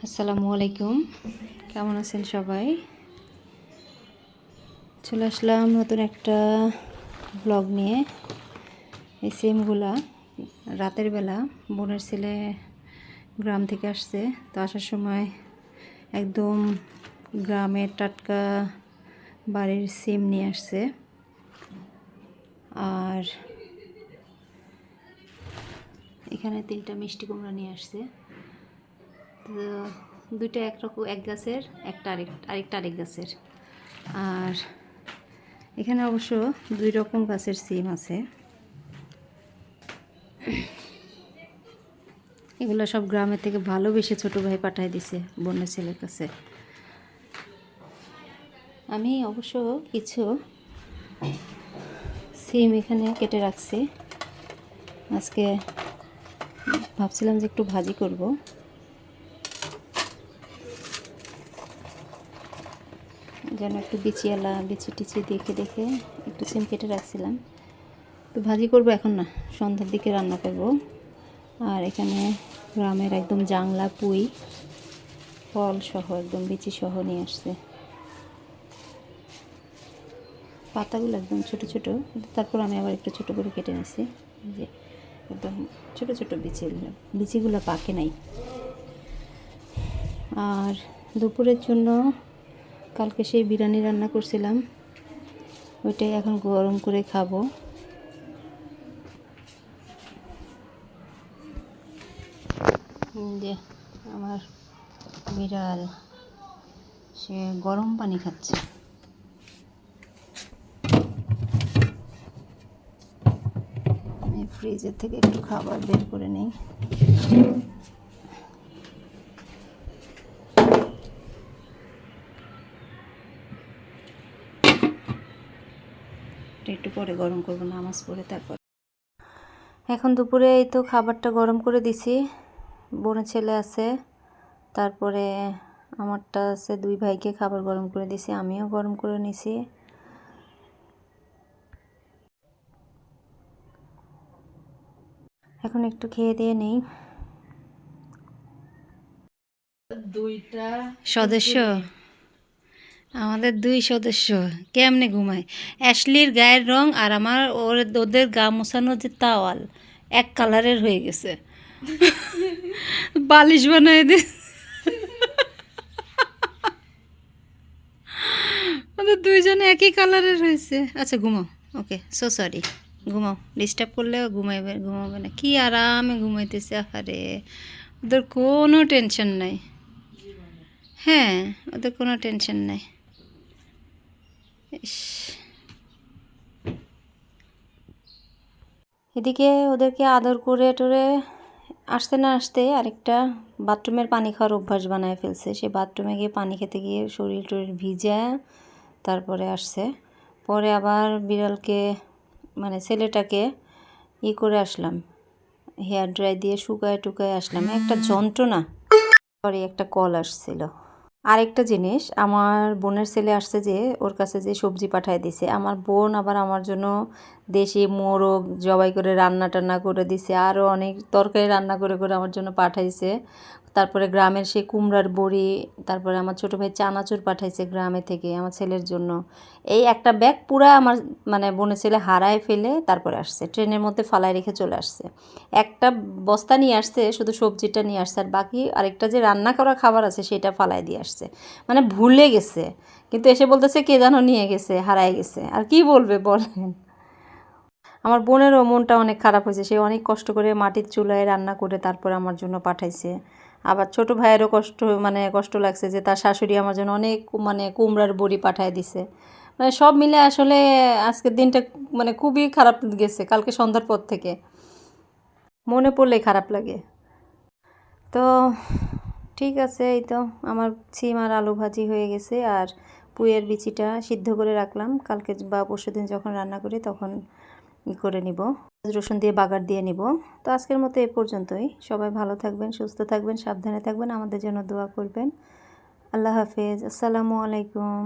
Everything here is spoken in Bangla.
আসসালামু আলাইকুম, কেমন আছেন সবাই? চলে আসলাম নতুন একটা ব্লগ নিয়ে। এই সিমগুলা রাতের বেলা বোনের ছেলে গ্রাম থেকে আসছে, তো আসার সময় একদম গ্রামের টাটকা বাড়ির সিম নিয়ে আসছে। আর এখানে 3টা মিষ্টি কুমড়া নিয়ে আসছে। তো দুইটা একরকম, এক গাছের, একটা আরেক গাছের। আর এখানে অবশ্য 2 রকম গাছের সিম আছে। এগুলো সব গ্রামের থেকে ভালোবেসে ছোটো ভাই পাঠায় দিছে বোনের ছেলের কাছে। আমি অবশ্য কিছু সিম এখানে কেটে রাখছি। আজকে ভাবছিলাম যে একটু ভাজি করব। যেন একটু বিচিয়ালা বিচি টিচি দেখে একটু সিম কেটে রাখছিলাম। তো ভাজি করব এখন না, সন্ধ্যার দিকে রান্না করব। আর এখানে গ্রামের একদম জাংলা পুঁই ফল সহ একদম বিচি সহ নিয়ে আসছে। পাতাগুলো একদম ছোটো ছোটো, তারপর আমি আবার একটু ছোটো করে কেটে নিয়েছি। যে একদম ছোটো ছোটো বিচিগুলো পাকে নাই। আর দুপুরের জন্য কালকে সেই বিরিয়ানি রান্না করছিলাম, ওইটাই এখন গরম করে খাবো। যে আমার বিড়াল সে গরম পানি খাচ্ছে। আমি ফ্রিজের থেকে একটু খাবার বের করে নিই। একটু পরে গরম করবো, নামাজ পড়ে তারপর। এখন দুপুরে এই তো খাবারটা গরম করে দিছি। বোনের ছেলে আছে, তারপরে আমারটা আছে, 2 ভাইকে খাবার গরম করে দিছি, আমিও গরম করে নিছি। এখন একটু খেয়ে দিয়ে নেই। 2টা সদস্য, আমাদের 2 সদস্য কেমনে ঘুমায়। অ্যাশলির গায়ের রং আর ওদের গা মোছানোর যে তাওয়াল এক কালারের হয়ে গেছে। বালিশ বানায় দিয়ে ওদের 2জনে একই কালারের হয়েছে। আচ্ছা ঘুমাও, ওকে, সো সরি, ঘুমাও। ডিস্টার্ব করলেও ঘুমাবে না, কি আরামে ঘুমাইতেছে। আরে ওদের কোনো টেনশন নাই। হ্যাঁ, ওদের কোনো টেনশন নাই। এদিকে ওদেরকে আদর করে টরে আসতে না আসতে আরেকটা বাথরুমের পানি খাওয়ার অভ্যাস বানায় ফেলছে। সে বাথরুমে গিয়ে পানি খেতে গিয়ে শরীর টরীর ভিজা তারপরে আসছে। পরে আবার বিড়ালকে মানে ছেলেটাকে করে আসলাম, হেয়ার ড্রাই দিয়ে শুকায় টুকায় আসলাম। একটা যন্ত্রণা। পরে একটা কল আসছিল। আরেকটা জিনিস, আমার বোনের ছেলে আসছে যে ওর কাছে যে সবজি পাঠায় দিছে, আমার বোন আবার আমার জন্য দেশি মোরগ জবাই করে রান্না টান্না করে দিছে, আরও অনেক তরকারি রান্না করে আমার জন্য পাঠাইছে। তারপরে গ্রামের সেই কুমড়ার বড়ি, তারপরে আমার ছোটো ভাই চানাচুর পাঠাইছে গ্রামে থেকে আমার ছেলের জন্য। এই একটা ব্যাগ পুরা আমার মানে বোনের ছেলে হারায় ফেলে তারপরে আসছে, ট্রেনের মধ্যে ফালায় রেখে চলে আসছে। একটা বস্তা নিয়ে আসছে, শুধু সবজিটা নিয়ে আসছে, আর বাকি আরেকটা যে রান্না করা খাবার আছে সেটা ফালায় দিয়ে আসছে। মানে ভুলে গেছে, কিন্তু এসে বলতেছে কে যেন নিয়ে গেছে, হারায় গেছে। আর কি বলবে বলেন। আমার বোনেরও মনটা অনেক খারাপ হয়েছে, সে অনেক কষ্ট করে মাটির চুলায় রান্না করে তারপর আমার জন্য পাঠাইছে। আবার ছোট ভাইয়েরও কষ্ট লাগছে যে তার শাশুড়ি আমার জন্য অনেক কুমড়ার বড়ি পাঠায় দিছে। সব মিলে আসলে আজকের দিনটা খুবই খারাপ গেছে। কালকে সন্ধ্যার পর থেকে মনে পড়লেই খারাপ লাগে। তো ঠিক আছে, এই তো আমার সিম আর আলু ভাজি হয়ে গেছে, আর পুঁইয়ের বিচিটা সিদ্ধ করে রাখলাম, কালকে বা পরশুদিন যখন রান্না করি তখন করে নিব, রসুন দিয়ে বাগার দিয়ে নিব। তো আজকের মতো এ পর্যন্তই। সবাই ভালো থাকবেন, সুস্থ থাকবেন, সাবধানে থাকবেন, আমাদের জন্য দোয়া করবেন। আল্লাহ হাফেজ, আসসালামু আলাইকুম।